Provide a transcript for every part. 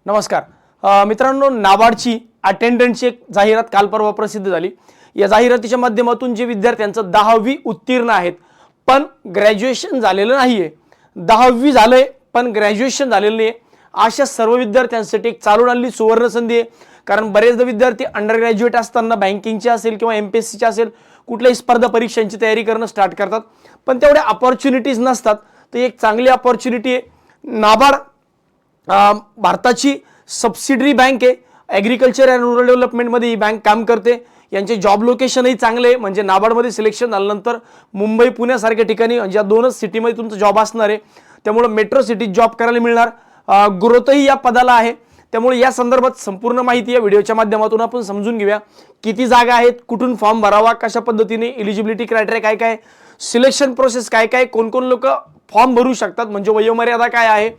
नमस्कार मित्रांनो, नाबार्डची अटेंडंटची एक जाहिरात काल परवा प्रसिद्ध झाली। या जाहिरातीच्या माध्यमातून जे विद्यार्थ्यांचं 10वी उत्तीर्ण आहेत पण ग्रॅज्युएशन झालेलं नाहीये, 10वी झालंय पण ग्रॅज्युएशन झालेलं नाहीये, अशा सर्व विद्यार्थ्यांसाठी एक चालून आलेली सुवर्ण संधी आहे। कारण बरेचदा विद्यार्थी अंडर ग्रॅज्युएट असताना बँकिंगचे असेल किंवा एमपीएससीचे असेल कुठल्याही स्पर्धा परीक्षांची तयारी करणं स्टार्ट करतात, पण तेवढ्या अपॉर्च्युनिटीज नसतात। तर एक चांगली अपॉर्च्युनिटी आहे। नाबार्ड भारताची सबसिडरी बँक आहे। ॲग्रिकल्चर अँड रूरल डेव्हलपमेंट मध्ये ही बँक काम करते। यांचे जॉब लोकेशनही चांगले आहे, म्हणजे नाबार्ड मध्ये सिलेक्शन झाल्यानंतर मुंबई पुण्यासारख्या ठिकाणी म्हणजे या दोनच सिटीमध्ये तुमचा जॉब असणार आहे। त्यामुळे मेट्रो सिटीत जॉब करायला मिळणार, ग्रोथही या पदाला आहे। त्यामुळे या संदर्भात संपूर्ण माहिती या व्हिडिओच्या माध्यमातून आपण समजून घेऊया। किती जागा आहेत, कुठून फॉर्म भरावा, कशा पद्धतीने एलिजिबिलिटी क्रायटेरिया काय काय, सिलेक्शन प्रोसेस काय काय, कोण कोण लोक फॉर्म भरू शकतात, म्हणजे वयोमर्यादा काय आहे,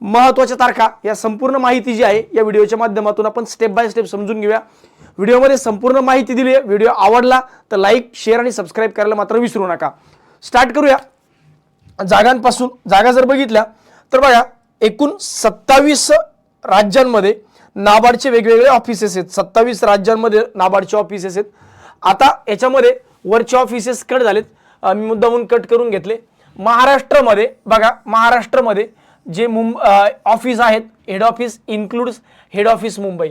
महत्त्वाच्या तारखा, या संपूर्ण माहिती जी आहे या व्हिडिओच्या माध्यमातून आपण स्टेप बाय स्टेप समजून घेऊया। व्हिडिओमध्ये संपूर्ण माहिती दिली आहे। व्हिडिओ आवडला तर लाईक, शेअर आणि सबस्क्राइब करायला मात्र विसरू नका। स्टार्ट करूया जागांपासून। जागा जर बघितल्या तर बघा, एकूण 27 राज्यांमध्ये नाबार्डचे वेगवेगळे ऑफिसेस आहेत। 27 राज्यांमध्ये नाबार्डचे ऑफिसेस आहेत। आता याच्यामध्ये वरचे ऑफिसेस कट झालेत, मी मुद्दामून कट करून घेतले। महाराष्ट्रामध्ये बघा, महाराष्ट्रामध्ये जे ऑफिस आहेत, head office includes head office Mumbai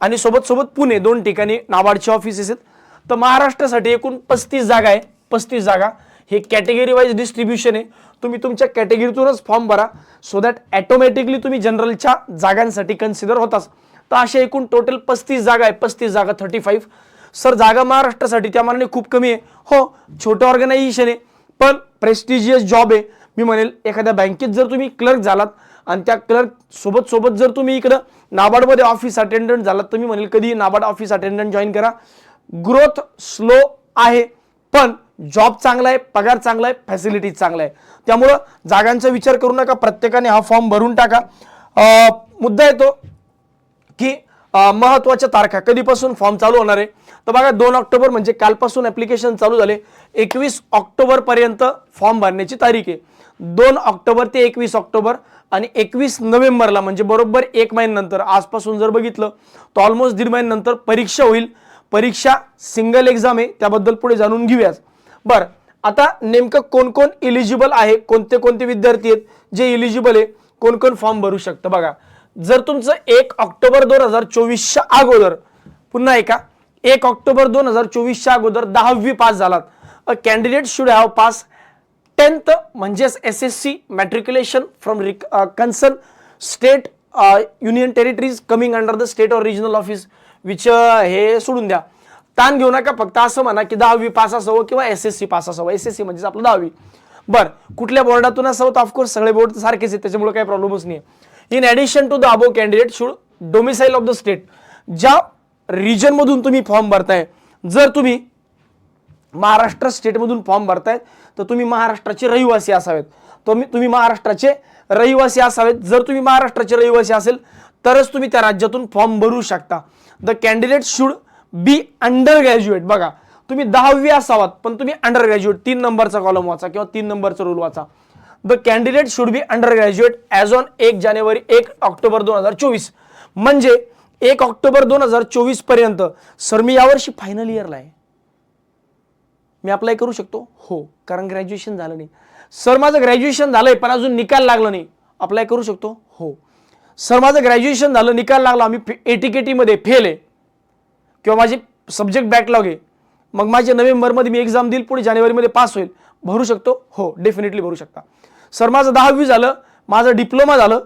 आणि सोबत सोबत पुणे, दोन ठिकाणी नाबार्डचे ऑफिसेस आहेत। तर महाराष्ट्रासाठी एकूण 35 जागा आहे। 35 जागा हे कॅटेगरी वाईज डिस्ट्रीब्युशन आहे। तुम्ही तुमच्या कॅटेगरीतूनच फॉर्म भरा, सो दॅट ऑटोमॅटिकली तुम्ही जनरलच्या जागांसाठी कन्सिडर होताच। तर अशा एकूण टोटल 35 जागा आहे। 35 जागा 35। सर जागा महाराष्ट्रासाठी त्या मानाने खूप कमी आहे। हो, छोटं ऑर्गनायझेशन आहे पण प्रेस्टिजियस जॉब आहे। मी म्हणेल एखाद्या बँकेत जर तुम्ही क्लर्क झालात आणि त्या क्लर्क सोबत सोबत जर तुम्ही इकडं नाबार्डमध्ये ऑफिस अटेंडंट झालात तर मी म्हणेल कधी नाबार्ड ऑफिस अटेंडंट जॉईन करा। ग्रोथ स्लो आहे पण जॉब चांगला आहे, पगार चांगला आहे, फॅसिलिटीज चांगला आहे। त्यामुळं जागांचा विचार करू नका, प्रत्येकाने हा फॉर्म भरून टाका। मुद्दा येतो की महत्त्वाच्या तारखा, कधीपासून फॉर्म चालू होणार आहे। तर बघा, 2 ऑक्टोबर म्हणजे कालपासून ॲप्लिकेशन चालू झाले। 21 ऑक्टोबर पर्यंत फॉर्म भरण्याची तारीख आहे। 2 ऑक्टोबर ते 21 ऑक्टोबर आणि 21 नोव्हेंबरला म्हणजे बरोबर 1 महिन्यानंतर, आजपासून जर बघितलं तर ऑलमोस्ट 1.5 महिन्यानंतर परीक्षा होईल। परीक्षा सिंगल एक्झाम आहे, त्याबद्दल पुढे जाणून घेऊयाच। बरं, आता नेमकं कोण कोण एलिजिबल आहे, कोणते कोणते विद्यार्थी आहेत जे एलिजिबल आहे, कोण कोण फॉर्म भरू शकतं। बघा, जर तुमचं 1 ऑक्टोबर 2024च्या अगोदर, पुन्हा एका 1 ऑक्टोबर 2024च्या अगोदर 10वी पास झालात, a candidate should have pass 10th म्हणजेच SSC matriculation from concern state union territories coming under the state और रिजनल ऑफिस विच, हे सोडून द्या, ताण घेऊ नका, फक्त असं म्हणा की 10वी पास असावं किंवा SSC पास असावं। SSC म्हणजे आपलं 10वी। बरं, कुठल्या बोर्डातून असावं तर ऑफकोर्स सगळे बोर्ड सारखेच आहेत, त्याच्यामुळे काही प्रॉब्लेमच नाही आहे। In addition to the above candidate should domicile of the state, ज्या रिजन मधून तुम्ही फॉर्म भरताय, जर तुम्ही महाराष्ट्र स्टेटमधून फॉर्म भरताय तर तुम्ही महाराष्ट्राचे रहिवासी असावेत। तुम्ही महाराष्ट्राचे रहिवासी असावेत। जर तुम्ही महाराष्ट्राचे रहिवासी असेल तरच तुम्ही त्या राज्यातून फॉर्म भरू शकता। The candidate should be under graduate. बघा, तुम्ही 10वी असावात पण तुम्ही अंडर ग्रॅज्युएट, 3 नंबरचा कॉलम वाचा किंवा 3 नंबरचा रूल वाचा। The candidate should be under graduate as on 1 October 2024, म्हणजे 1 ऑक्टोबर 2024 पर्यंत। सर मी यावर्षी फायनल इयरला आहे, मी अप्लाय करू शकतो? हो, कारण ग्रॅज्युएशन झालं नाही। सर माझं ग्रॅज्युएशन झालंय पण अजून निकाल लागला नाही, अप्लाय करू शकतो? हो। सर माझं ग्रॅज्युएशन झालं, निकाल लागला, मी ATKT मध्ये फेल आहे किंवा माझे सब्जेक्ट बॅकलॉग आहे, मग माझे नोव्हेंबरमध्ये मी एक्झाम देईल, पुढे जानेवारीमध्ये पास होईल, भरू शकतो? हो, डेफिनेटली भरू शकता। सर माझं 10वी झालं, माझं डिप्लोमा झालं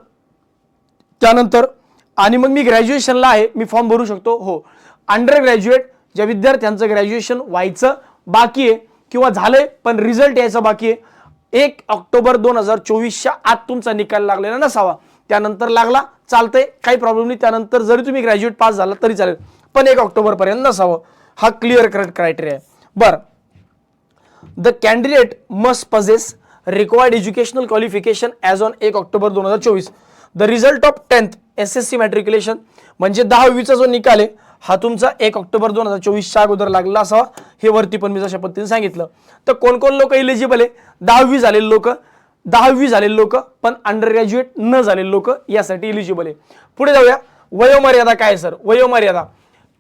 त्यानंतर आणि मग मी ग्रॅज्युएशनला आहे, मी फॉर्म भरू शकतो? हो। अंडर ग्रॅज्युएट, ज्या विद्यार्थ्यांचं ग्रॅज्युएशन व्हायचं बाकी आहे किंवा झालंय पण रिझल्ट यायचा बाकी आहे, 1 ऑक्टोबर 2024च्या आत तुमचा निकाल लागलेला नसावा। त्यानंतर लागला चालतंय, काही प्रॉब्लेम नाही, त्यानंतर जरी तुम्ही ग्रॅज्युएट पास झाला तरी चालेल, पण 1 ऑक्टोबर पर्यंत नसावं, हा क्लिअर कट क्रायटेरिया आहे। बरं, the candidate must possess required educational qualification as on 1 October 2024। The result of 10th SSC matriculation, म्हणजे 10वीचा जो निकाल आहे हा तुमचा 1 ऑक्टोबर 2024च्या अगोदर लागला असावा। हे वरती पण मी जशा पद्धतीने सांगितलं। तर कोण कोण लोक एलिजिबल आहे? 10वी झालेले लोक, 10वी झालेले लोक पण अंडर ग्रॅज्युएट न झालेले लोक यासाठी इलिजिबल आहे. पुढे जाऊया. वयोमर्यादा काय सर? वयोमर्यादा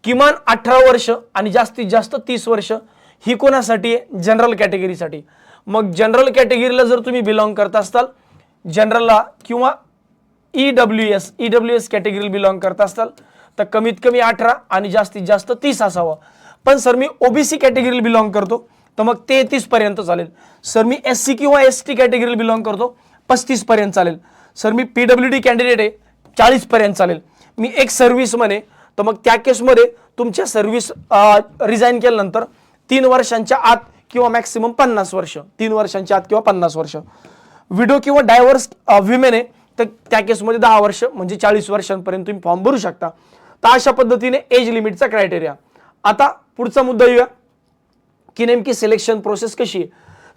किमान 18 वर्ष आणि जास्तीत जास्त 30 वर्ष ही कोणासाठी आहे? जनरल कॅटेगरीसाठी. मग जनरल कॅटेगरीला जर तुम्ही बिलॉंग करत असाल जनरलला किंवा ईडब्ल्यूएस कॅटेगरीला बिलॉंग करत असाल तर कमीत कमी 18 आणि जास्तीत जास्त 30 असावं. पण सर मी ओबीसी कॅटेगरीला बिलॉंग करतो तर मग 33 पर्यंत चालेल. सर मी एससी किंवा एसटी कॅटेगरीला बिलॉंग करतो 35 पर्यंत चालेल. सर मी पीडब्ल्यूडी कॅन्डिडेट आहे 40 पर्यंत चालेल. मी एक सर्व्हिसमन आहे तर मग त्या केसमध्ये तुमच्या सर्व्हिस रिझाईन केल्यानंतर 3 वर्षांच्या आत किंवा मॅक्सिमम 50 वर्ष, 3 वर्षांच्या आत किंवा 50 वर्ष. विडो किंवा डायव्हर्स विमेन आहे तर त्या केसमध्ये 10 वर्ष म्हणजे 40 वर्षांपर्यंत तुम्ही फॉर्म भरू शकता. तर अशा पद्धतीने एज लिमिटचा क्रायटेरिया. आता पुढचा मुद्दा येऊया की नेमकी सिलेक्शन प्रोसेस कशी आहे.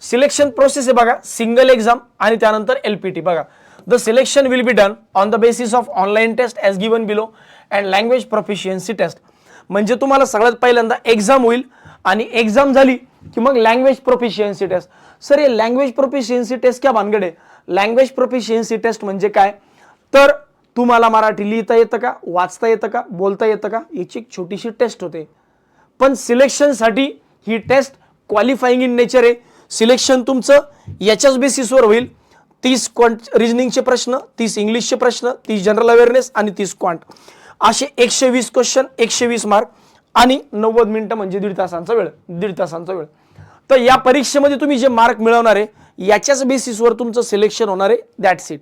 सिलेक्शन प्रोसेस आहे बघा, सिंगल एक्झाम आणि त्यानंतर एलपीटी. बघा, the selection will be done on the basis of online test as given below and language proficiency test. म्हणजे तुम्हाला सगळ्यात पहिल्यांदा एक्झाम होईल आणि एक्झाम झाली की मग लँग्वेज प्रोफिशियन्सी टेस्ट. सर हे लँग्वेज प्रोफिशियन्सी टेस्ट क्या भानगड आहे? लँग्वेज प्रोफिशियन्सी टेस्ट म्हणजे काय तर तुम्हाला मराठी लिहिता येतं का, वाचता येतं का, बोलता येतं का याची एक छोटीशी टेस्ट होते. पण सिलेक्शनसाठी ही टेस्ट क्वालिफाईंग इन नेचर आहे. सिलेक्शन तुमचं याच्याच बेसिसवर होईल. 30 रिजनिंगचे प्रश्न, 30 इंग्लिशचे प्रश्न, 30 जनरल अवेअरनेस आणि 30 क्वांट असे 120 क्वेश्चन, 120 मार्क आणि 90 मिनिटं म्हणजे दीड तासांचा वेळ. तर या परीक्षेमध्ये तुम्ही जे मार्क मिळवणार आहे याच्याच बेसिसवर तुमचं सिलेक्शन होणार आहे. That's it.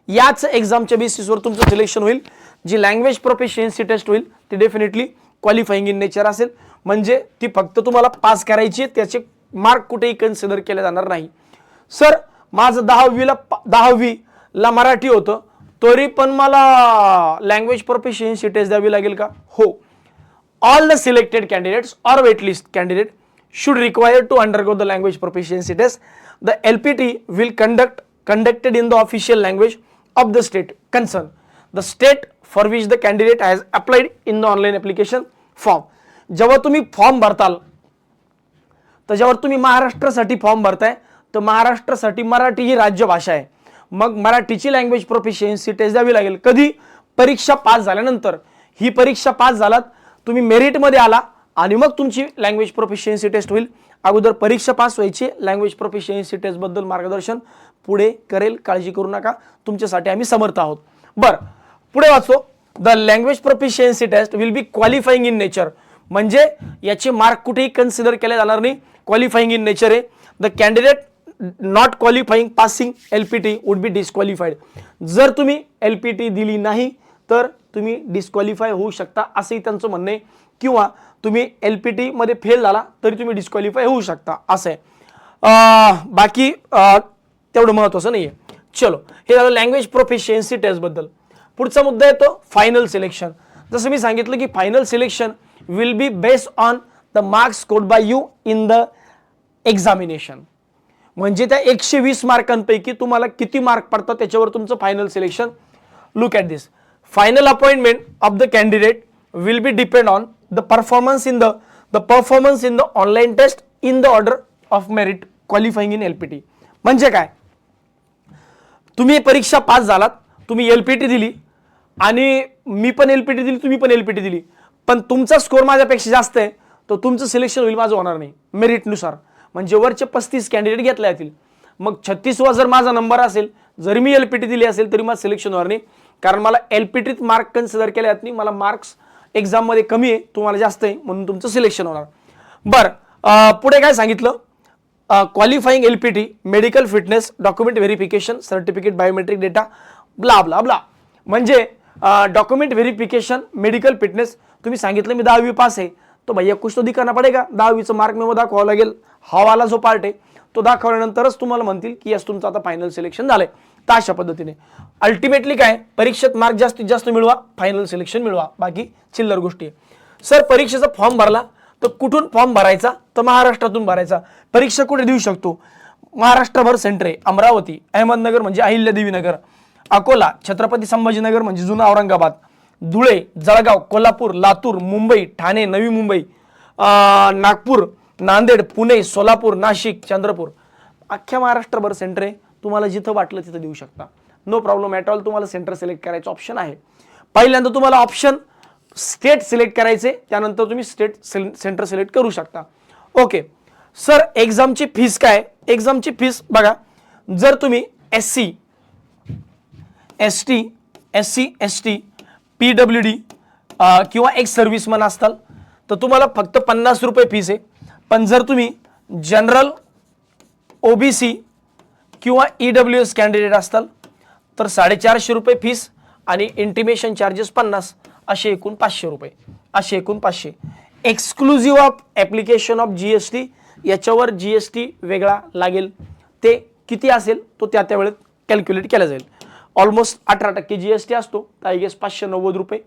याच एक्झामच्या बेसिसवर तुमचं सिलेक्शन होईल. जी लँग्वेज प्रोफिशियन्सी टेस्ट होईल ती डेफिनेटली क्वालिफाईंग इन नेचर असेल. म्हणजे ती फक्त तुम्हाला पास करायची आहे, त्याचे मार्क कुठेही कन्सिडर केले जाणार नाही. सर माझं 10वीला मराठी होतं तरी पण मला लँग्वेज प्रोफिशियन्सी टेस्ट द्यावी लागेल का? हो. All the selected candidates or waitlist candidate should require to undergo the language proficiency test. The LPT will conducted in the official language of the state concerned, the state for which the candidate has applied in the online application form. जेव्हा तुम्ही form भरताल तर जेव्हा तुम्ही महाराष्ट्रासाठी form भरताय तर महाराष्ट्रासाठी मराठी ही राज्यभाषा आहे. मग मराठीची लँग्वेज प्रोफिशियन्सी टेस्ट द्यावी लागेल. कधी? परीक्षा पास झाल्यानंतर. ही परीक्षा पास झालात, तुम्ही मेरिटमध्ये आला आणि मग तुमची लँग्वेज प्रोफिशियन्सी टेस्ट होईल. अगोदर परीक्षा पास व्हायची. लँग्वेज प्रोफिशियन्सी टेस्ट बद्दल मार्गदर्शन पुढे करेल, काळजी करू नका, तुमच्यासाठी आम्ही समर्थ आहोत. बरं, पुढे वाचतो. The language proficiency test will be qualifying in nature. म्हणजे याचे मार्क कुठेही कन्सिडर केले जाणार नाही, क्वालिफाईंग इन नेचर आहे. The candidate not qualifying passing LPT would be disqualified. जर तुम्ही एलपीटी दिली नाही तर तुम्ही डिस्क्वालिफाय होऊ शकता असंही त्यांचं म्हणणं आहे. किंवा तुम्ही एलपीटी मध्ये फेल झाला तरी तुम्ही डिस्क्वालिफाय होऊ शकता असं आहे. बाकी तेवढं महत्त्वाचं नाही आहे. चलो, हे झालं लँग्वेज प्रोफिशियन्सी टेस्ट बद्दल. पुढचा मुद्दा येतो फायनल सिलेक्शन. जसं मी सांगितलं की final selection will be based on the marks scored by you in the examination. म्हणजे त्या 120 मार्कांपैकी तुम्हाला किती मार्क पडतात त्याच्यावर तुमचं final selection. Look at this. Final appointment of the candidate will be depend on the performance in the online test in the order of merit qualifying in LPT. म्हणजे काय? तुम्ही परीक्षा पास झालात, तुम्ही एलपीटी दिली आणि मी पण एलपीटी दिली, तुम्ही पण एलपीटी दिली, पण तुमचा स्कोर माझ्यापेक्षा जास्त आहे तर तुमचं सिलेक्शन होईल, माझं होणार नाही मेरिटनुसार. म्हणजे वरचे 35 कॅन्डिडेट घेतले जातील. मग 36वा जर माझा नंबर असेल, जरी मी एलपीटी दिली असेल तरी माझं सिलेक्शन होणार नाही, कारण मला एलपीटीत मार्क कन्सिडर केले जात नाही. मला मार्क्स एक्झाम मध्ये कमी आहे, तुम्हाला जास्त आहे, म्हणून तुमचं सिलेक्शन होणार. बरं, पुढे काय सांगितलं? Qualifying LPT, medical fitness, document verification, certificate, biometric data, blah blah blah. म्हणजे डॉक्युमेंट व्हेरिफिकेशन, मेडिकल फिटनेस. तुम्ही सांगितलं मी 10वी पास आहे तो भैया कुछ तो दिखाना पडेगा. 10वीचं मार्क मेमो दाखवावं लागेल. हा वाला जो पार्ट आहे तो दाखवल्यानंतरच तुम्हाला म्हणतील की यस तुमचं आता फायनल सिलेक्शन झालंय. तर अशा पद्धतीने अल्टिमेटली काय, परीक्षेत मार्क जास्तीत जास्त मिळवा, फायनल सिलेक्शन मिळवा, बाकी चिल्लर गोष्टी आहे. सर परीक्षेचा फॉर्म भरला तर कुठून फॉर्म भरायचा? तर महाराष्ट्रातून भरायचा. परीक्षा कुठे देऊ शकतो? महाराष्ट्रभर सेंटर आहे. अमरावती, अहमदनगर म्हणजे अहिल्यादेवी नगर, अकोला, छत्रपती संभाजीनगर म्हणजे जुना औरंगाबाद, धुळे, जळगाव, कोल्हापूर, लातूर, मुंबई, ठाणे, नवी मुंबई, नागपूर, नांदेड, पुणे, सोलापूर, नाशिक, चंद्रपूर. अख्ख्या महाराष्ट्रभर सेंटर आहे. तुम्हाला जिथं वाटलं तिथं देऊ शकता, नो प्रॉब्लेम ॲट ऑल. तुम्हाला सेंटर सिलेक्ट करायचं ऑप्शन आहे. पहिल्यांदा तुम्हाला ऑप्शन स्टेट सिलेक्ट करायचे, त्यानंतर तुम्ही सेंटर सिलेक्ट करू शकता. ओके सर, एक्झामची फीस काय? एक्झामची फीस बघा, जर तुम्ही SC ST SC ST PWD किंवा एक्स सर्व्हिसमन असताल तर तुम्हाला फक्त 50 रुपये फीस आहे. पण जर तुम्ही जनरल, OBC किंवा EWS कॅन्डिडेट असताल तर 450 रुपये फीस आणि इंटिमेशन चार्जेस 50, असे एकूण 500 रुपये, असे एकूण 500. Exclusive of application of GST, याच्यावर GST वेगळा लागेल. ते किती असेल तो त्या वेळेत कॅल्क्युलेट केला जाईल. ऑलमोस्ट 18% GST असतो, तर आय गेस 590 रुपये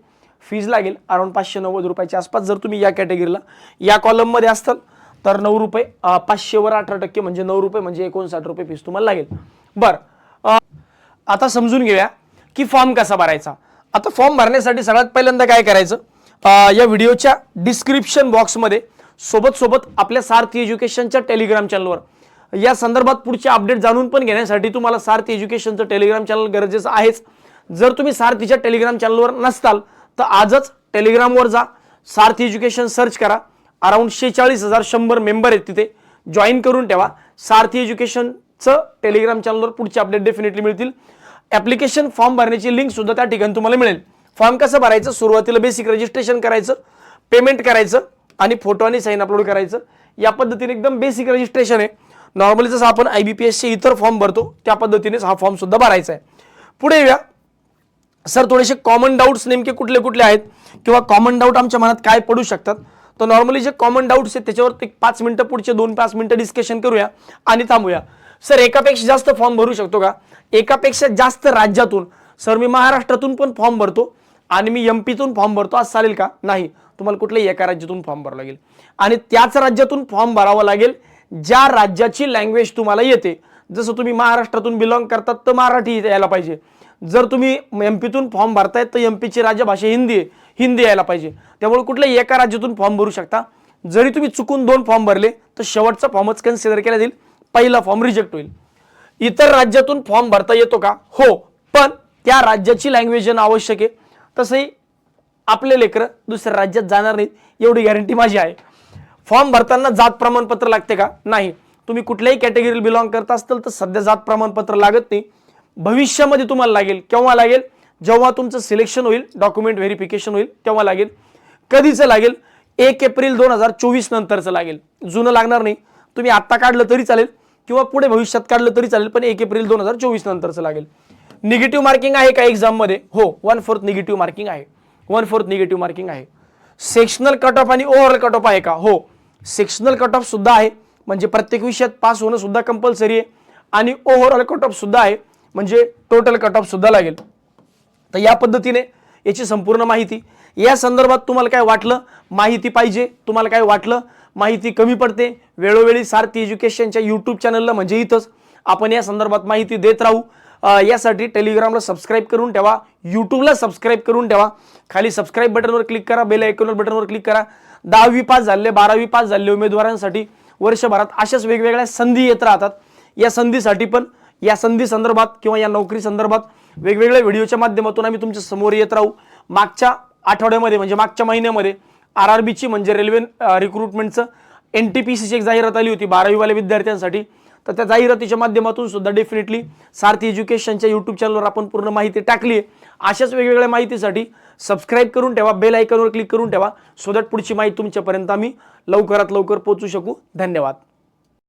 फीज लागेल, अराउंड 590 रुपयाच्या आसपास. जर तुम्ही या कॅटेगरीला या कॉलममध्ये असताल तर 9 रुपये, 500 वर 18% म्हणजे 9 रुपये, म्हणजे 59 रुपये फीस तुम्हाला लागेल. बरं, आता समजून घेऊया की फॉर्म कसा भरायचा. आता फॉर्म भरण्यासाठी सगळ्यात पहिल्यांदा काय करायचं, या व्हिडिओच्या डिस्क्रिप्शन बॉक्समध्ये सोबत आपल्या सारथी एज्युकेशनच्या टेलिग्राम चॅनलवर या संदर्भात पुढचे अपडेट जाणून पण घेण्यासाठी तुम्हाला सारथी एज्युकेशनचं टेलिग्राम चॅनल गरजेचं आहेच. जर तुम्ही सारथीच्या टेलिग्राम चॅनलवर नसताल तर आजच टेलिग्रामवर जा, सारथी एज्युकेशन सर्च करा. अराउंड 46,100 मेंबर आहेत तिथे, जॉईन करून ठेवा. सारथी एज्युकेशनचं टेलिग्राम चॅनलवर पुढचे अपडेट डेफिनेटली मिळतील. ॲप्लिकेशन फॉर्म भरण्याची लिंक सुद्धा त्या ठिकाणी तुम्हाला मिळेल. फॉर्म कसं भरायचं, सुरुवातीला बेसिक रजिस्ट्रेशन करायचं, पेमेंट करायचं आणि फोटो आणि साईन अपलोड करायचं. या पद्धतीने एकदम बेसिक रजिस्ट्रेशन आहे. नॉर्मली जसं आपण IBPSचे इतर फॉर्म भरतो त्या पद्धतीनेच हा फॉर्म सुद्धा भरायचा आहे. पुढे येऊया. सर, थोडेसे कॉमन डाऊट्स नेमके कुठले कुठले आहेत किंवा कॉमन डाऊट आमच्या मनात काय पडू शकतात, तर नॉर्मली जे कॉमन डाऊट्स आहेत त्याच्यावर 5 मिनिटं, पुढचे 2-5 मिनिटं डिस्कशन करूया आणि थांबूया. सर, एकापेक्षा जास्त फॉर्म भरू शकतो का? एकापेक्षा जास्त राज्यातून. सर, मी महाराष्ट्रातून पण फॉर्म भरतो आणि मी MP तून फॉर्म भरतो, आज चालेल का? नाही, तुम्हाला कुठल्याही एका राज्यातून फॉर्म भरावा लागेल आणि त्याच राज्यातून फॉर्म भरावा लागेल ज्या राज्याची लँग्वेज तुम्हाला येते. जसं तुम्ही महाराष्ट्रातून बिलॉंग करतात तर मराठी यायला पाहिजे. जर तुम्ही MP तून फॉर्म भरतायत तर MP ची राज्यभाषा हिंदी आहे, हिंदी यायला पाहिजे. त्यामुळे कुठल्याही एका राज्यातून फॉर्म भरू शकता. जरी तुम्ही चुकून 2 फॉर्म भरले तर शेवटचा फॉर्मच कन्सिडर केला जाईल, पहिला फॉर्म रिजेक्ट होईल. इतर राज्यातून फॉर्म भरता येतो का? हो, पण त्या राज्याची लँग्वेज येणं आवश्यक आहे. तसंही आपले लेकरं दुसऱ्या राज्यात जाणार नाहीत एवढी गॅरंटी माझी आहे. फॉर्म भरताना जात प्रमाणपत्र लागते का? नाही. तुम्ही कुठल्याही कॅटेगरीला बिलॉंग करत असाल तर सध्या जात प्रमाणपत्र लागत नाही, भविष्यामध्ये तुम्हाला लागेल. केव्हा लागेल? जेव्हा तुमचं सिलेक्शन होईल, डॉक्युमेंट व्हेरिफिकेशन होईल तेव्हा लागेल. कधीचं लागेल? 1 एप्रिल 2024 नंतरचं लागेल. जुनं लागणार नाही. तुम्ही आत्ता काढलं तरी चालेल किंवा पुढे भविष्यात काढलं तरी चालेल, पण 1 एप्रिल 2024 नंतरचं लागेल. निगेटिव्ह मार्किंग आहे का एक्झाममध्ये? हो, 1/4 निगेटिव्ह मार्किंग आहे, 1/4 निगेटिव्ह मार्किंग आहे. सेक्शनल कट ऑफ आणि ओव्हरऑल कट ऑफ आहे का? हो, सेक्शनल कट ऑफ सुद्धा आहे, म्हणजे प्रत्येक विषयात पास होणं सुद्धा कंपल्सरी आहे आणि ओव्हरऑल कट ऑफ सुद्धा आहे, म्हणजे टोटल कट ऑफ सुद्धा लागेल. तर या पद्धतीने याची संपूर्ण माहिती. या संदर्भात तुम्हाला काय वाटलं माहिती पाहिजे, तुम्हाला काय वाटलं माहिती कमी पडते, वेळोवेळी सारथी एज्युकेशनच्या यूट्यूब चॅनलला म्हणजे इथंच आपण या संदर्भात माहिती देत राहू. यासाठी टेलिग्रामला सबस्क्राईब करून ठेवा, यूट्यूबला सबस्क्राईब करून ठेवा. खाली सबस्क्राईब बटनवर क्लिक करा, बेल आयकॉनवर बटनवर क्लिक करा. 10वी पास झाले, 12वी पास झाले उमेदवारांसाठी वर्षभरात अशाच वेगवेगळ्या संधी येत राहतात. या संधीसाठी पण, या संधी संदर्भात किंवा या नोकरी संदर्भात वेगवेगळ्या व्हिडिओच्या माध्यमातून आम्ही तुमच्या समोर येत राहू. मागच्या आठवड्यामध्ये म्हणजे मागच्या महिन्यामध्ये RRBची म्हणजे रेल्वे रिक्रुटमेंटचं NTPCची एक जाहिरात आली होती 12वी वाल्या विद्यार्थ्यांसाठी. तर त्या जाहिरातीच्या माध्यमातून सुद्धा डेफिनेटली सारथी एज्युकेशनच्या यूट्यूब चॅनलवर आपण पूर्ण माहिती टाकली आहे. अशाच वेगवेगळ्या माहितीसाठी सबस्क्राईब करून ठेवा, बेल आयकॉनवर क्लिक करून ठेवा, सो दॅट पुढची माहिती तुमच्यापर्यंत आम्ही लवकरात लवकर पोहोचू शकू. धन्यवाद.